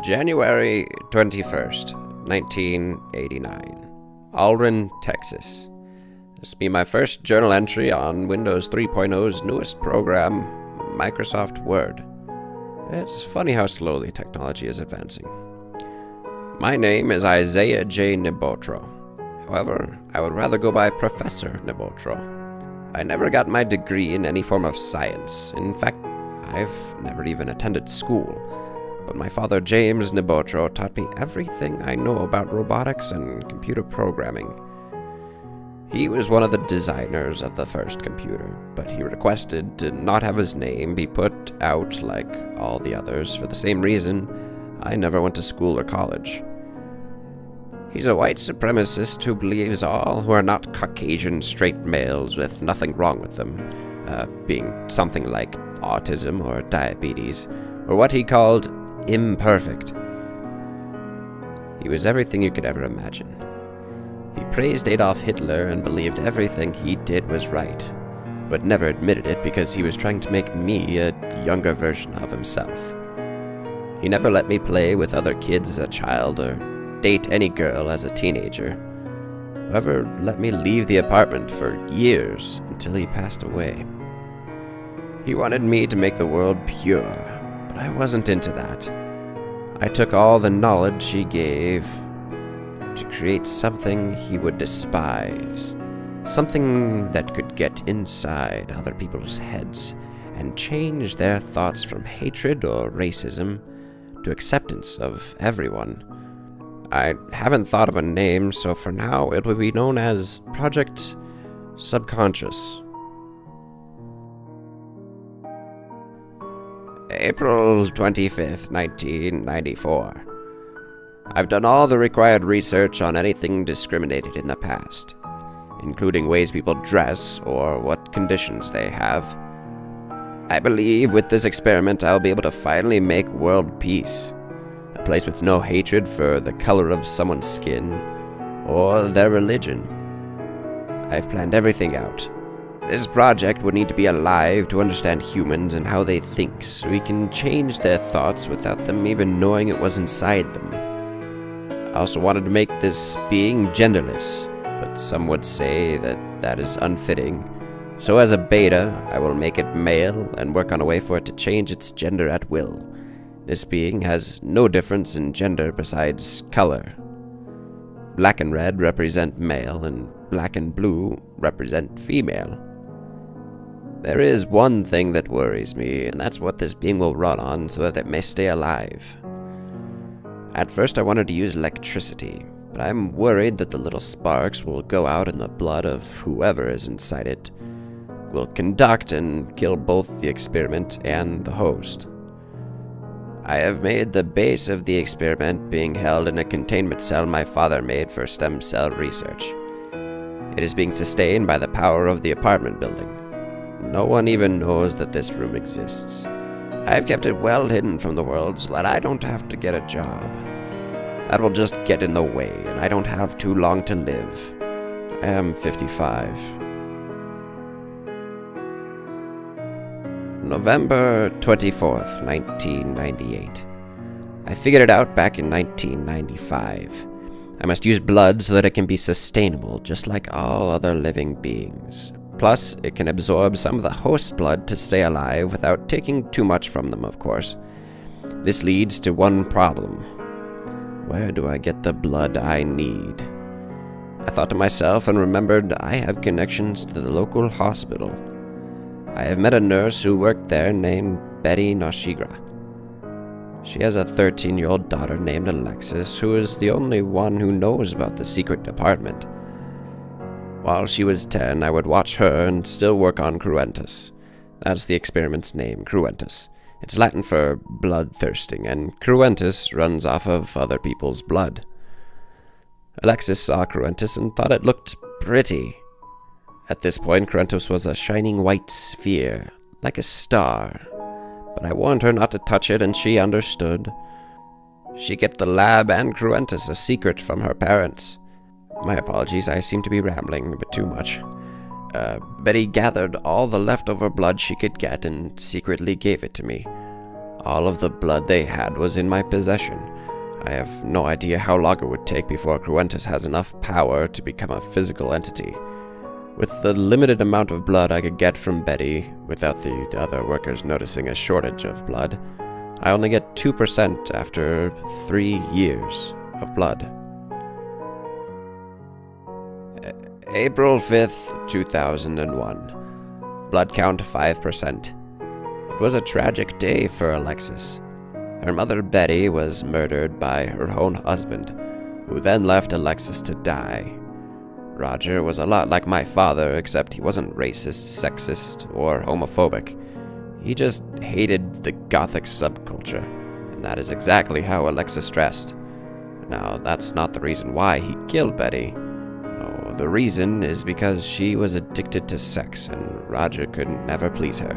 January 21st, 1989. Alrin, Texas. This will be my first journal entry on Windows 3.0's newest program, Microsoft Word. It's funny how slowly technology is advancing. My name is Isaiah J. Nibotro. However, I would rather go by Professor Nibotro. I never got my degree in any form of science. In fact, I've never even attended school. But my father, James Nibotro, taught me everything I know about robotics and computer programming. He was one of the designers of the first computer, but he requested to not have his name be put out like all the others for the same reason I never went to school or college. He's a white supremacist who believes all who are not Caucasian straight males with nothing wrong with them, being something like autism or diabetes, or what he called imperfect. He was everything you could ever imagine. He praised Adolf Hitler and believed everything he did was right, but never admitted it because he was trying to make me a younger version of himself. He never let me play with other kids as a child or date any girl as a teenager, or ever let me leave the apartment for years until he passed away. He wanted me to make the world pure, but I wasn't into that. I took all the knowledge he gave to create something he would despise, something that could get inside other people's heads and change their thoughts from hatred or racism to acceptance of everyone. I haven't thought of a name, so for now it will be known as Project Subconscious. April 25th, 1994. I've done all the required research on anything discriminated in the past, including ways people dress or what conditions they have. I believe with this experiment I'll be able to finally make world peace, a place with no hatred for the color of someone's skin or their religion. I've planned everything out. This project would need to be alive to understand humans and how they think, so we can change their thoughts without them even knowing it was inside them. I also wanted to make this being genderless, but some would say that that is unfitting. So as a beta, I will make it male and work on a way for it to change its gender at will. This being has no difference in gender besides color. Black and red represent male, and black and blue represent female. There is one thing that worries me, and that's what this being will run on so that it may stay alive. At first I wanted to use electricity, but I'm worried that the little sparks will go out in the blood of whoever is inside it, will conduct and kill both the experiment and the host. I have made the base of the experiment being held in a containment cell my father made for stem cell research. It is being sustained by the power of the apartment building. No one even knows that this room exists. I've kept it well hidden from the world so that I don't have to get a job. That will just get in the way, and I don't have too long to live. I am 55. November 24th, 1998. I figured it out back in 1995. I must use blood so that it can be sustainable, just like all other living beings. Plus, it can absorb some of the host's blood to stay alive without taking too much from them, of course. This leads to one problem. Where do I get the blood I need? I thought to myself and remembered I have connections to the local hospital. I have met a nurse who worked there named Betty Noshigra. She has a 13-year-old daughter named Alexis, who is the only one who knows about the secret department. While she was 10, I would watch her and still work on Cruentus. That's the experiment's name, Cruentus. It's Latin for bloodthirsting, and Cruentus runs off of other people's blood. Alexis saw Cruentus and thought it looked pretty. At this point, Cruentus was a shining white sphere, like a star. But I warned her not to touch it, and she understood. She kept the lab and Cruentus a secret from her parents. My apologies, I seem to be rambling a bit too much. Betty gathered all the leftover blood she could get and secretly gave it to me. All of the blood they had was in my possession. I have no idea how long it would take before Cruentus has enough power to become a physical entity. With the limited amount of blood I could get from Betty, without the other workers noticing a shortage of blood, I only get 2% after 3 years of blood. April 5th, 2001. Blood count 5%. It was a tragic day for Alexis. Her mother Betty was murdered by her own husband, who then left Alexis to die. Roger was a lot like my father, except he wasn't racist, sexist, or homophobic. He just hated the Gothic subculture, and that is exactly how Alexis dressed. Now, that's not the reason why he killed Betty. No, the reason is because she was addicted to sex, and Roger could never please her.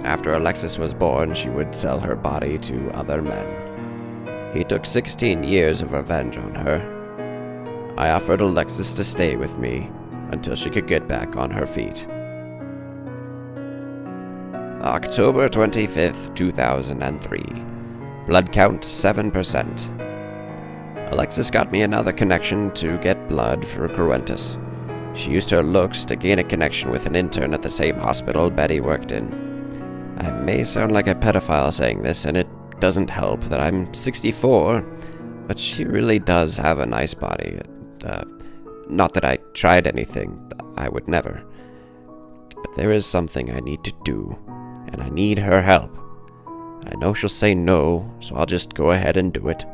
After Alexis was born, she would sell her body to other men. He took 16 years of revenge on her. I offered Alexis to stay with me until she could get back on her feet. October 25th, 2003. Blood count 7%. Alexis got me another connection to get blood for Cruentus. She used her looks to gain a connection with an intern at the same hospital Betty worked in. I may sound like a pedophile saying this, and it doesn't help that I'm 64, but she really does have a nice body. Not that I tried anything, I would never. But there is something I need to do, and I need her help. I know she'll say no, so I'll just go ahead and do it.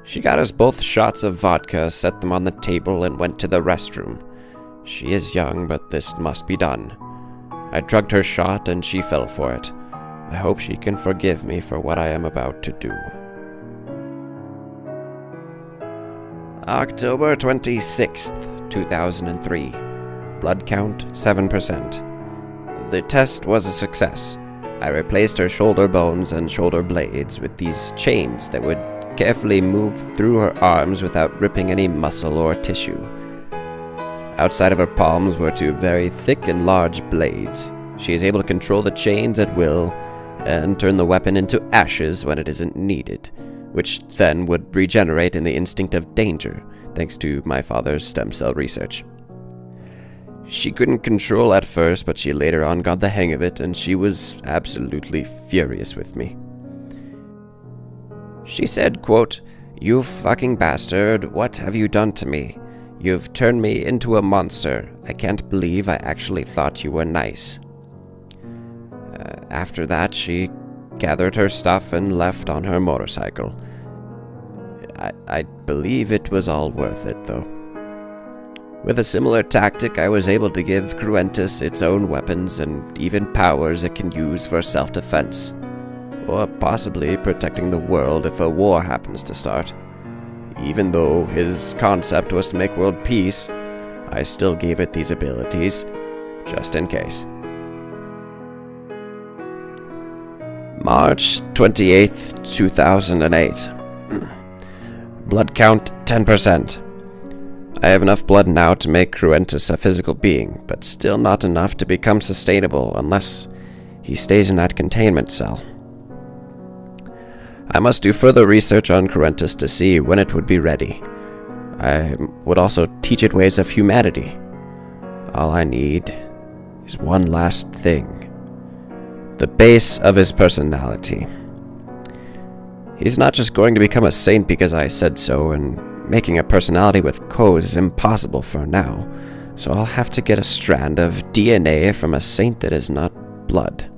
She got us both shots of vodka, set them on the table, and went to the restroom. She is young, but this must be done. I drugged her shot, and she fell for it. I hope she can forgive me for what I am about to do. October 26th, 2003. Blood count 7%. The test was a success. I replaced her shoulder bones and shoulder blades with these chains that would carefully move through her arms without ripping any muscle or tissue. Outside of her palms were two very thick and large blades. She is able to control the chains at will and turn the weapon into ashes when it isn't needed, which then would regenerate in the instinct of danger, thanks to my father's stem cell research. She couldn't control at first, but she later on got the hang of it, and she was absolutely furious with me. She said, quote, "You fucking bastard, what have you done to me? You've turned me into a monster. I can't believe I actually thought you were nice." After that, she gathered her stuff and left on her motorcycle. I believe it was all worth it, though. With a similar tactic, I was able to give Cruentus its own weapons and even powers it can use for self-defense, or possibly protecting the world if a war happens to start. Even though his concept was to make world peace, I still gave it these abilities, just in case. March 28th, 2008. Blood count 10%. I have enough blood now to make Cruentus a physical being, but still not enough to become sustainable unless he stays in that containment cell. I must do further research on Cruentus to see when it would be ready. I would also teach it ways of humanity. All I need is one last thing. The base of his personality. He's not just going to become a saint because I said so, and making a personality with codes is impossible for now, so I'll have to get a strand of DNA from a saint that is not blood,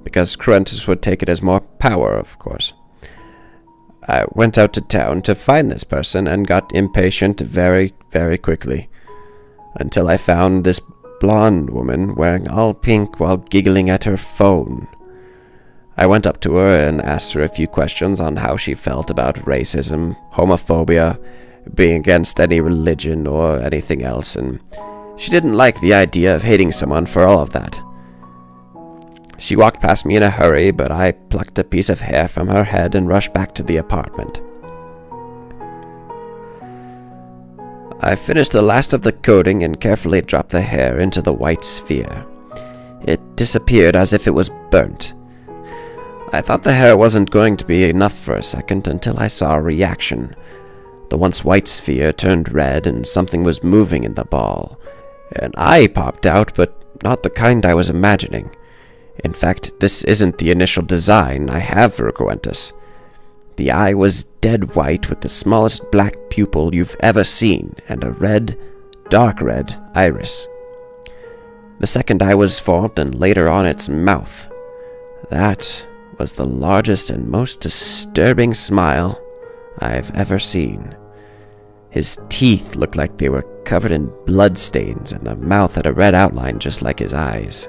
because Cruentus would take it as more power, of course. I went out to town to find this person and got impatient very, very quickly, until I found this blonde woman wearing all pink while giggling at her phone. I went up to her and asked her a few questions on how she felt about racism, homophobia, being against any religion or anything else, and she didn't like the idea of hating someone for all of that. She walked past me in a hurry, but I plucked a piece of hair from her head and rushed back to the apartment. I finished the last of the coating and carefully dropped the hair into the white sphere. It disappeared as if it was burnt. I thought the hair wasn't going to be enough for a second until I saw a reaction. The once white sphere turned red and something was moving in the ball. An eye popped out, but not the kind I was imagining. In fact, this isn't the initial design I have for Cruentus. The eye was dead white with the smallest black pupil you've ever seen and a red, dark red iris. The second eye was formed and later on its mouth. That was the largest and most disturbing smile I've ever seen. His teeth looked like they were covered in blood stains, and the mouth had a red outline just like his eyes.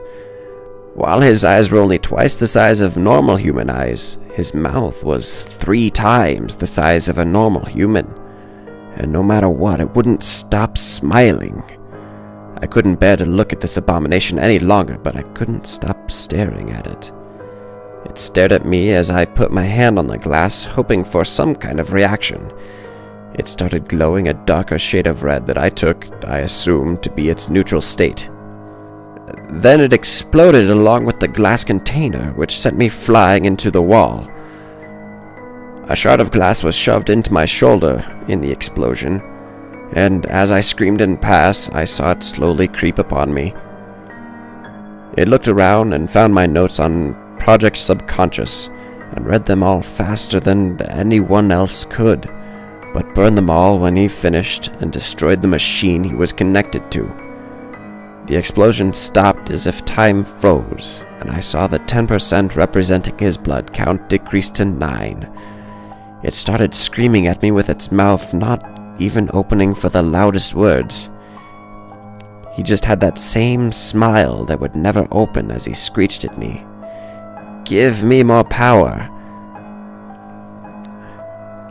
While his eyes were only twice the size of normal human eyes, his mouth was 3 times the size of a normal human. And no matter what, it wouldn't stop smiling. I couldn't bear to look at this abomination any longer, but I couldn't stop staring at it. It stared at me as I put my hand on the glass, hoping for some kind of reaction. It started glowing a darker shade of red that I assumed to be its neutral state. Then it exploded along with the glass container, which sent me flying into the wall. A shard of glass was shoved into my shoulder in the explosion, and as I screamed in pass, I saw it slowly creep upon me. It looked around and found my notes on Project Subconscious, and read them all faster than anyone else could, but burned them all when he finished and destroyed the machine he was connected to. The explosion stopped as if time froze, and I saw the 10% representing his blood count decrease to 9. It started screaming at me with its mouth not even opening for the loudest words. He just had that same smile that would never open as he screeched at me. "Give me more power."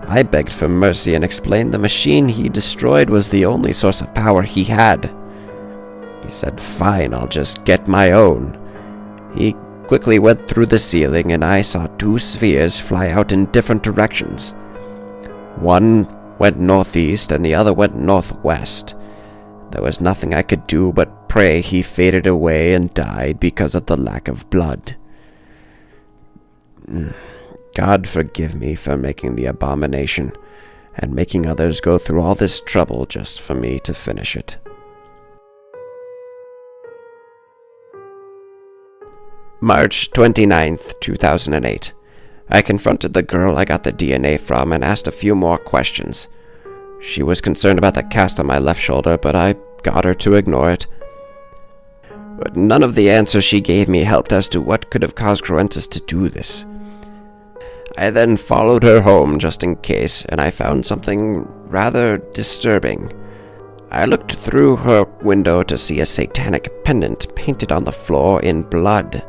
I begged for mercy and explained the machine he destroyed was the only source of power he had. He said, "Fine, I'll just get my own." He quickly went through the ceiling, and I saw 2 spheres fly out in different directions. One went northeast, and the other went northwest. There was nothing I could do but pray he faded away and died because of the lack of blood. God forgive me for making the abomination, and making others go through all this trouble just for me to finish it. March 29th, 2008. I confronted the girl I got the DNA from and asked a few more questions. She was concerned about the cast on my left shoulder, but I got her to ignore it. But none of the answers she gave me helped as to what could have caused Cruentus to do this. I then followed her home just in case, and I found something rather disturbing. I looked through her window to see a satanic pendant painted on the floor in blood,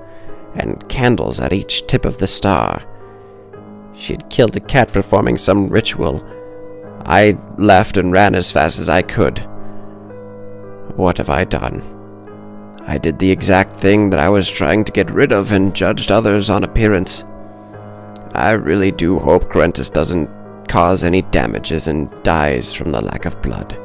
and candles at each tip of the star. She had killed a cat performing some ritual. I left and ran as fast as I could. What have I done? I did the exact thing that I was trying to get rid of and judged others on appearance. I really do hope Cruentus doesn't cause any damages and dies from the lack of blood.